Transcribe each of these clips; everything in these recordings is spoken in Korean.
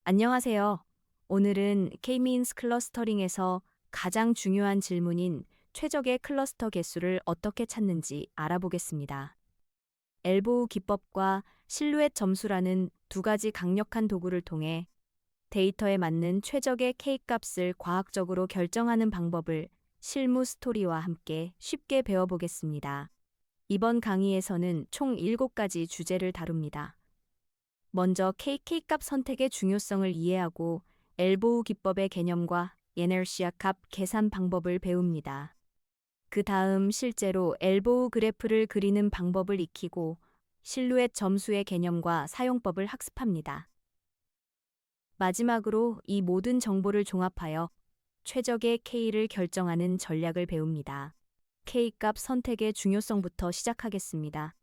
안녕하세요. 오늘은 K-means 클러스터링에서 가장 중요한 질문인 최적의 클러스터 개수를 어떻게 찾는지 알아보겠습니다. 엘보우 기법과 실루엣 점수라는 두 가지 강력한 도구를 통해 데이터에 맞는 최적의 K값을 과학적으로 결정하는 방법을 실무 스토리와 함께 쉽게 배워보겠습니다. 이번 강의에서는 총 7가지 주제를 다룹니다. 먼저 K값 선택의 중요성을 이해하고 엘보우 기법의 개념과 이너시아 값 계산 방법을 배웁니다. 그 다음 실제로 엘보우 그래프를 그리는 방법을 익히고 실루엣 점수의 개념과 사용법을 학습합니다. 마지막으로 이 모든 정보를 종합하여 최적의 K를 결정하는 전략을 배웁니다. K값 선택의 중요성부터 시작하겠습니다.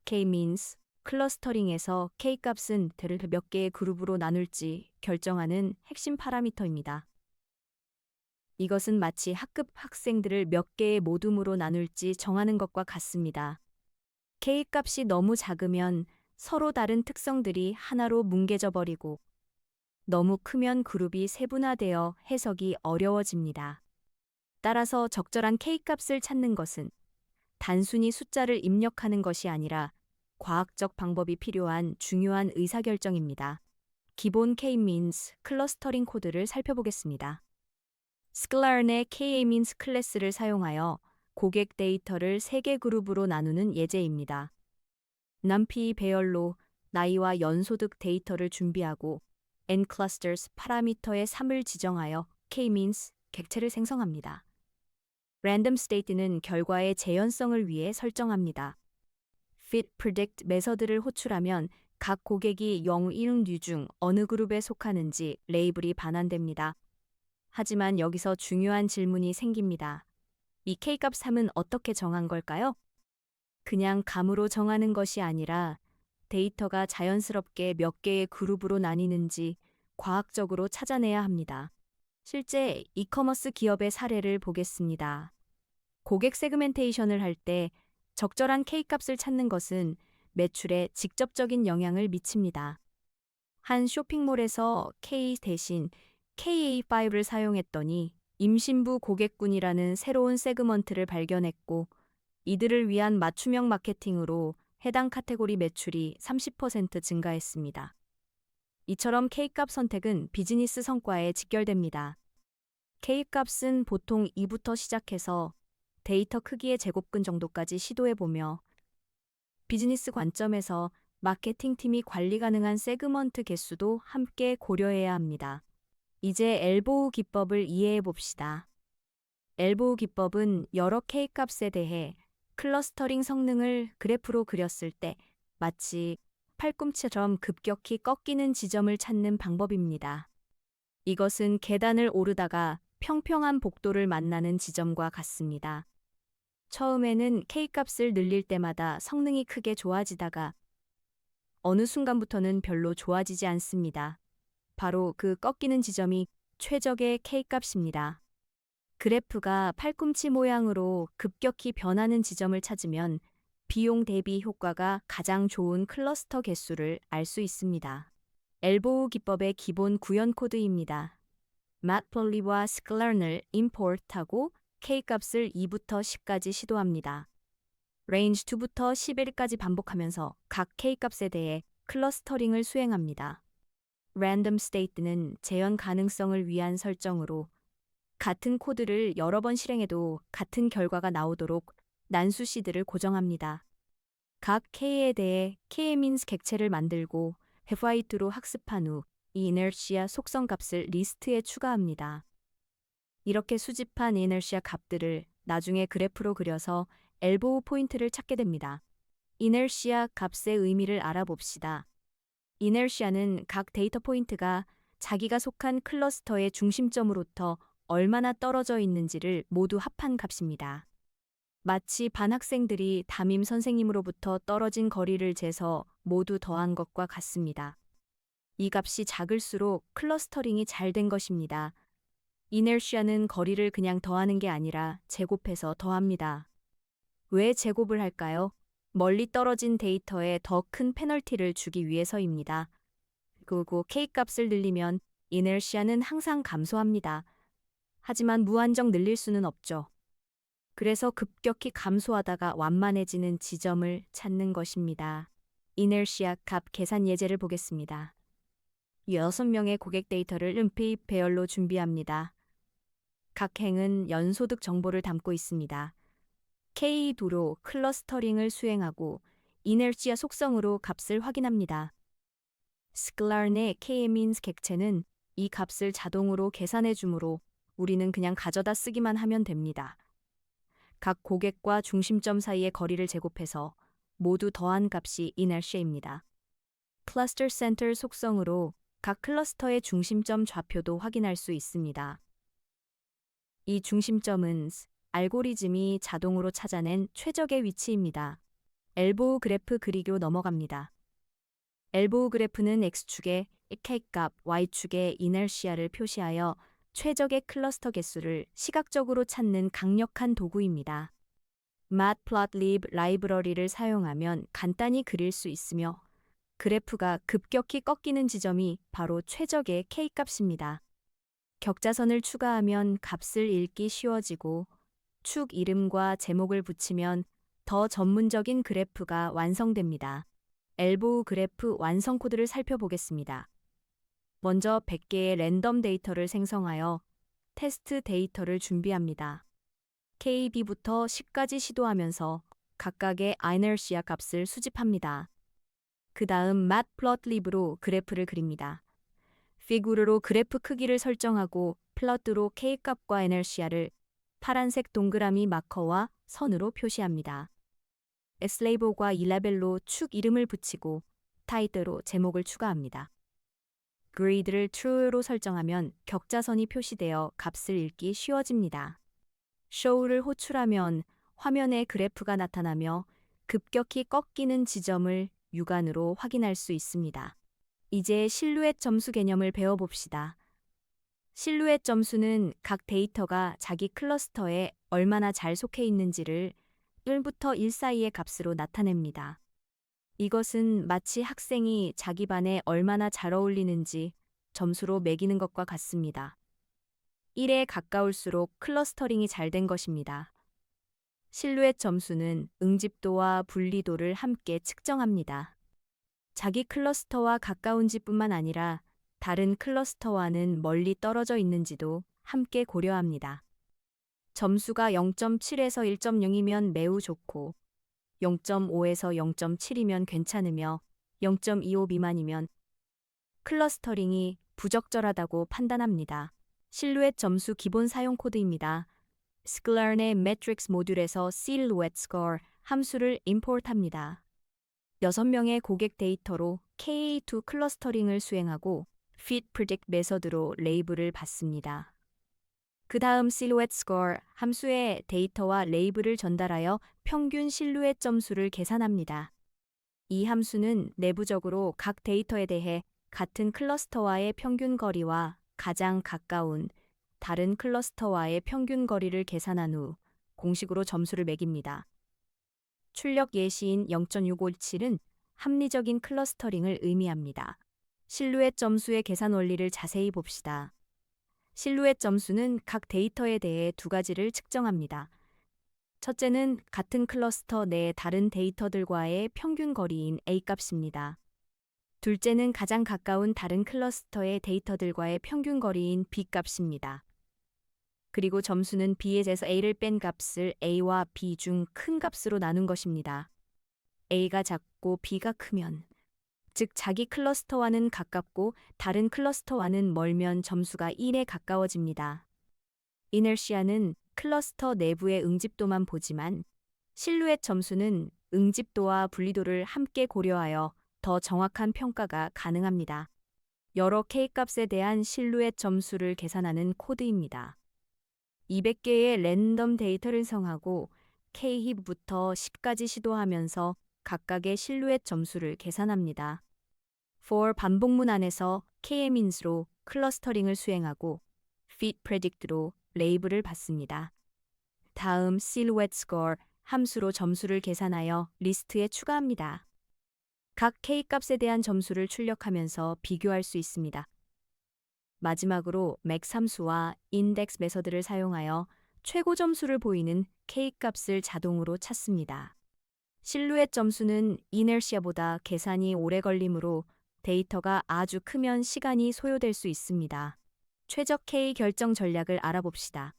K-means 클러스터링에서 K값은 대를 몇 개의 그룹으로 나눌지 결정하는 핵심 파라미터입니다. 이것은 마치 학급 학생들을 몇 개의 모둠으로 나눌지 정하는 것과 같습니다. K값이 너무 작으면 서로 다른 특성들이 하나로 뭉개져 버리고 너무 크면 그룹이 세분화되어 해석이 어려워집니다. 따라서 적절한 K값을 찾는 것은 단순히 숫자를 입력하는 것이 아니라 과학적 방법이 필요한 중요한 의사결정입니다. 기본 K-means 클러스터링 코드를 살펴보겠습니다. 스클라른의 K-means 클래스를 사용하여 고객 데이터를 3개 그룹으로 나누는 예제입니다. 남피 배열로 나이와 연소득 데이터를 준비하고 N-clusters 파라미터의 3을 지정하여 K-means 객체를 생성합니다. random state는 결과의 재현성을 위해 설정합니다. fit predict 메서드를 호출하면 각 고객이 0, 1, 류 중 어느 그룹에 속하는지 레이블이 반환됩니다. 하지만 여기서 중요한 질문이 생깁니다. 이 K값 3은 어떻게 정한 걸까요? 그냥 감으로 정하는 것이 아니라 데이터가 자연스럽게 몇 개의 그룹으로 나뉘는지 과학적으로 찾아내야 합니다. 실제 이커머스 기업의 사례를 보겠습니다. 고객 세그멘테이션을 할 때 적절한 K값을 찾는 것은 매출에 직접적인 영향을 미칩니다. 한 쇼핑몰에서 K 대신 KA5를 사용했더니 임신부 고객군이라는 새로운 세그먼트를 발견했고 이들을 위한 맞춤형 마케팅으로 해당 카테고리 매출이 30% 증가했습니다. 이처럼 K값 선택은 비즈니스 성과에 직결됩니다. K값은 보통 2부터 시작해서 데이터 크기의 제곱근 정도까지 시도해보며 비즈니스 관점에서 마케팅팀이 관리 가능한 세그먼트 개수도 함께 고려해야 합니다. 이제 엘보우 기법을 이해해 봅시다. 엘보우 기법은 여러 K값에 대해 클러스터링 성능을 그래프로 그렸을 때 마치 팔꿈치처럼 급격히 꺾이는 지점을 찾는 방법입니다. 이것은 계단을 오르다가 평평한 복도를 만나는 지점과 같습니다. 처음에는 K값을 늘릴 때마다 성능이 크게 좋아지다가 어느 순간부터는 별로 좋아지지 않습니다. 바로 그 꺾이는 지점이 최적의 K값입니다. 그래프가 팔꿈치 모양으로 급격히 변하는 지점을 찾으면 비용 대비 효과가 가장 좋은 클러스터 개수를 알 수 있습니다. 엘보우 기법의 기본 구현 코드입니다. matplotlib와 sklearn을 임포트하고 K값을 2부터 10까지 시도합니다. range 2부터 11까지 반복하면서 각 K값에 대해 클러스터링을 수행합니다. random state는 재현 가능성을 위한 설정으로 같은 코드를 여러 번 실행해도 같은 결과가 나오도록 난수 시드를 고정합니다. 각 K에 대해 K-means 객체를 만들고 FI2로 학습한 후 이 이너시아 속성 값을 리스트에 추가합니다. 이렇게 수집한 이너시아 값들을 나중에 그래프로 그려서 엘보우 포인트를 찾게 됩니다. 이너시아 값의 의미를 알아봅시다. 이너시아는 각 데이터 포인트가 자기가 속한 클러스터의 중심점으로부터 얼마나 떨어져 있는지를 모두 합한 값입니다. 마치 반 학생들이 담임 선생님으로부터 떨어진 거리를 재서 모두 더한 것과 같습니다. 이 값이 작을수록 클러스터링이 잘 된 것입니다. 이너시아는 거리를 그냥 더하는 게 아니라 제곱해서 더합니다. 왜 제곱을 할까요? 멀리 떨어진 데이터에 더 큰 페널티를 주기 위해서입니다. 그리고 K값을 늘리면 이너시아는 항상 감소합니다. 하지만 무한정 늘릴 수는 없죠. 그래서 급격히 감소하다가 완만해지는 지점을 찾는 것입니다. 이너시아 값 계산 예제를 보겠습니다. 6명의 고객 데이터를 음피 배열로 준비합니다. 각 행은 연소득 정보를 담고 있습니다. K2로 클러스터링을 수행하고 이너시아 속성으로 값을 확인합니다. 스클라른의 K-means 객체는 이 값을 자동으로 계산해 주므로 우리는 그냥 가져다 쓰기만 하면 됩니다. 각 고객과 중심점 사이의 거리를 제곱해서 모두 더한 값이 이너시아입니다. 클러스터 센터 속성으로 각 클러스터의 중심점 좌표도 확인할 수 있습니다. 이 중심점은 알고리즘이 자동으로 찾아낸 최적의 위치입니다. 엘보우 그래프 그리기로 넘어갑니다. 엘보우 그래프는 X축에 K값, Y축에 이너시아를 표시하여 최적의 클러스터 개수를 시각적으로 찾는 강력한 도구입니다. Matplotlib 라이브러리를 사용하면 간단히 그릴 수 있으며 그래프가 급격히 꺾이는 지점이 바로 최적의 K값입니다. 격자선을 추가하면 값을 읽기 쉬워지고 축 이름과 제목을 붙이면 더 전문적인 그래프가 완성됩니다. 엘보우 그래프 완성 코드를 살펴보겠습니다. 먼저 100개의 랜덤 데이터를 생성하여 테스트 데이터를 준비합니다. KB부터 10까지 시도하면서 각각의 이너시아 값을 수집합니다. 그 다음 matplotlib로 그래프를 그립니다. 피구르로 그래프 크기를 설정하고 플러트로 K값과 이너시아를 파란색 동그라미 마커와 선으로 표시합니다. S레이블과 이라벨로 축 이름을 붙이고 타이틀로 제목을 추가합니다. 그리드를 true로 설정하면 격자선이 표시되어 값을 읽기 쉬워집니다. show를 호출하면 화면에 그래프가 나타나며 급격히 꺾이는 지점을 육안으로 확인할 수 있습니다. 이제 실루엣 점수 개념을 배워봅시다. 실루엣 점수는 각 데이터가 자기 클러스터에 얼마나 잘 속해 있는지를 1부터 1 사이의 값으로 나타냅니다. 이것은 마치 학생이 자기 반에 얼마나 잘 어울리는지 점수로 매기는 것과 같습니다. 1에 가까울수록 클러스터링이 잘 된 것입니다. 실루엣 점수는 응집도와 분리도를 함께 측정합니다. 자기 클러스터와 가까운지뿐만 아니라 다른 클러스터와는 멀리 떨어져 있는지도 함께 고려합니다. 점수가 0.7에서 1.0이면 매우 좋고 0.5에서 0.7이면 괜찮으며 0.25 미만이면 클러스터링이 부적절하다고 판단합니다. 실루엣 점수 기본 사용 코드입니다. 스클라른의 매트릭스 모듈에서 silhouette score 함수를 임포트합니다. 6명의 고객 데이터로 K2 클러스터링을 수행하고 fit predict 메서드로 레이블을 받습니다. 그 다음 silhouette score 함수에 데이터와 레이블을 전달하여 평균 실루엣 점수를 계산합니다. 이 함수는 내부적으로 각 데이터에 대해 같은 클러스터와의 평균 거리와 가장 가까운 다른 클러스터와의 평균 거리를 계산한 후 공식으로 점수를 매깁니다. 출력 예시인 0.657은 합리적인 클러스터링을 의미합니다. 실루엣 점수의 계산 원리를 자세히 봅시다. 실루엣 점수는 각 데이터에 대해 두 가지를 측정합니다. 첫째는 같은 클러스터 내 다른 데이터들과의 평균 거리인 A값입니다. 둘째는 가장 가까운 다른 클러스터의 데이터들과의 평균 거리인 B값입니다. 그리고 점수는 B에서 A를 뺀 값을 A와 B 중 큰 값으로 나눈 것입니다. A가 작고 B가 크면, 즉 자기 클러스터와는 가깝고 다른 클러스터와는 멀면 점수가 1에 가까워집니다. 이너시아는 클러스터 내부의 응집도만 보지만 실루엣 점수는 응집도와 분리도를 함께 고려하여 더 정확한 평가가 가능합니다. 여러 K값에 대한 실루엣 점수를 계산하는 코드입니다. 200개의 랜덤 데이터를 생성하고 K힙부터 10까지 시도하면서 각각의 실루엣 점수를 계산합니다. for 반복문 안에서 K-means로 클러스터링을 수행하고 fit predict로 레이블을 받습니다. 다음 silhouette score 함수로 점수를 계산하여 리스트에 추가합니다. 각 K값에 대한 점수를 출력하면서 비교할 수 있습니다. 마지막으로 맥 함수와 인덱스 메서드를 사용하여 최고 점수를 보이는 K값을 자동으로 찾습니다. 실루엣 점수는 이너시아보다 계산이 오래 걸리므로 데이터가 아주 크면 시간이 소요될 수 있습니다. 최적 K 결정 전략을 알아봅시다.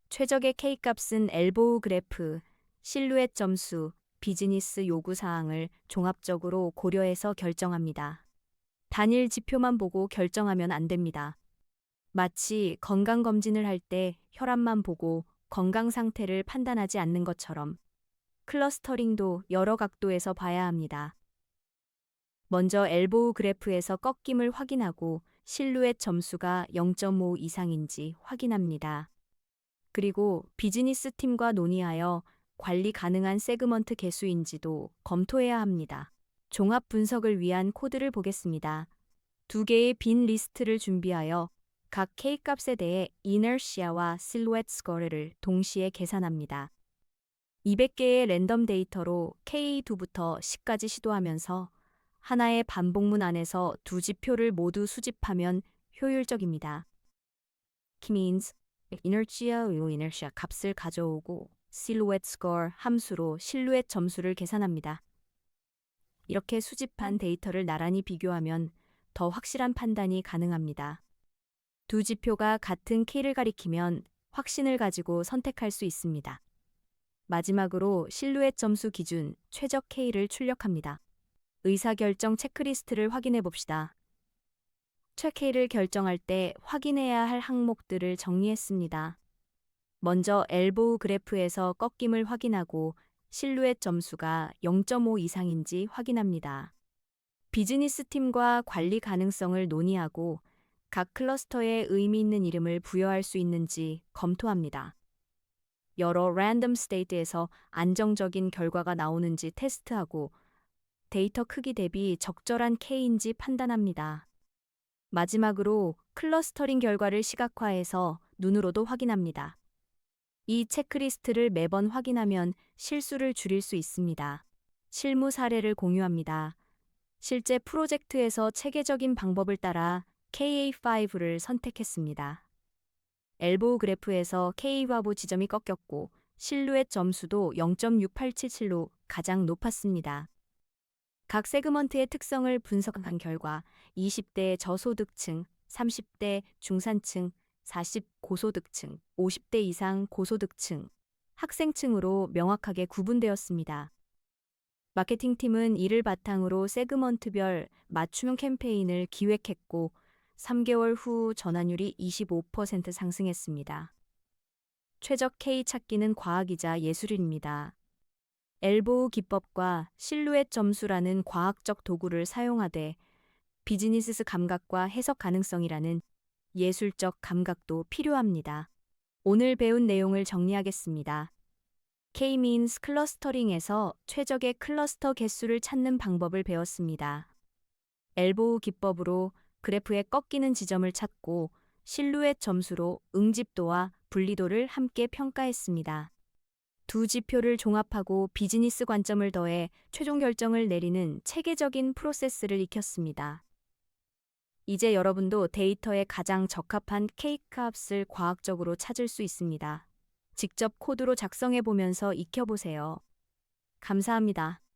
최적의 K값은 엘보우 그래프, 실루엣 점수, 비즈니스 요구 사항을 종합적으로 고려해서 결정합니다. 단일 지표만 보고 결정하면 안 됩니다. 마치 건강검진을 할 때 혈압만 보고 건강 상태를 판단하지 않는 것처럼 클러스터링도 여러 각도에서 봐야 합니다. 먼저 엘보우 그래프에서 꺾임을 확인하고 실루엣 점수가 0.5 이상인지 확인합니다. 그리고 비즈니스 팀과 논의하여 관리 가능한 세그먼트 개수인지도 검토해야 합니다. 종합 분석을 위한 코드를 보겠습니다. 두 개의 빈 리스트를 준비하여 각 K값에 대해 이너시아와 실루엣 스코어를 동시에 계산합니다. 200개의 랜덤 데이터로 K2부터 10까지 시도하면서 하나의 반복문 안에서 두 지표를 모두 수집하면 효율적입니다. means inertia 값을 가져오고 silhouette score 함수로 실루엣 점수를 계산합니다. 이렇게 수집한 데이터를 나란히 비교하면 더 확실한 판단이 가능합니다. 두 지표가 같은 K를 가리키면 확신을 가지고 선택할 수 있습니다. 마지막으로 실루엣 점수 기준 최적 K를 출력합니다. 의사결정 체크리스트를 확인해 봅시다. 최 K를 결정할 때 확인해야 할 항목들을 정리했습니다. 먼저 엘보우 그래프에서 꺾임을 확인하고 실루엣 점수가 0.5 이상인지 확인합니다. 비즈니스 팀과 관리 가능성을 논의하고 각 클러스터에 의미 있는 이름을 부여할 수 있는지 검토합니다. 여러 랜덤 스테이트에서 안정적인 결과가 나오는지 테스트하고 데이터 크기 대비 적절한 K인지 판단합니다. 마지막으로 클러스터링 결과를 시각화해서 눈으로도 확인합니다. 이 체크리스트를 매번 확인하면 실수를 줄일 수 있습니다. 실무 사례를 공유합니다. 실제 프로젝트에서 체계적인 방법을 따라 KA5를 선택했습니다. 엘보우 그래프에서 K와보 지점이 꺾였고 실루엣 점수도 0.6877로 가장 높았습니다. 각 세그먼트의 특성을 분석한 결과 20대 저소득층, 30대 중산층, 40 고소득층, 50대 이상 고소득층, 학생층으로 명확하게 구분되었습니다. 마케팅팀은 이를 바탕으로 세그먼트별 맞춤형 캠페인을 기획했고 3개월 후 전환율이 25% 상승했습니다. 최적 K 찾기는 과학이자 예술입니다. 엘보우 기법과 실루엣 점수라는 과학적 도구를 사용하되 비즈니스 감각과 해석 가능성이라는 예술적 감각도 필요합니다. 오늘 배운 내용을 정리하겠습니다. K-means 클러스터링에서 최적의 클러스터 개수를 찾는 방법을 배웠습니다. 엘보우 기법으로 그래프의 꺾이는 지점을 찾고 실루엣 점수로 응집도와 분리도를 함께 평가했습니다. 두 지표를 종합하고 비즈니스 관점을 더해 최종 결정을 내리는 체계적인 프로세스를 익혔습니다. 이제 여러분도 데이터에 가장 적합한 K값을 과학적으로 찾을 수 있습니다. 직접 코드로 작성해 보면서 익혀보세요. 감사합니다.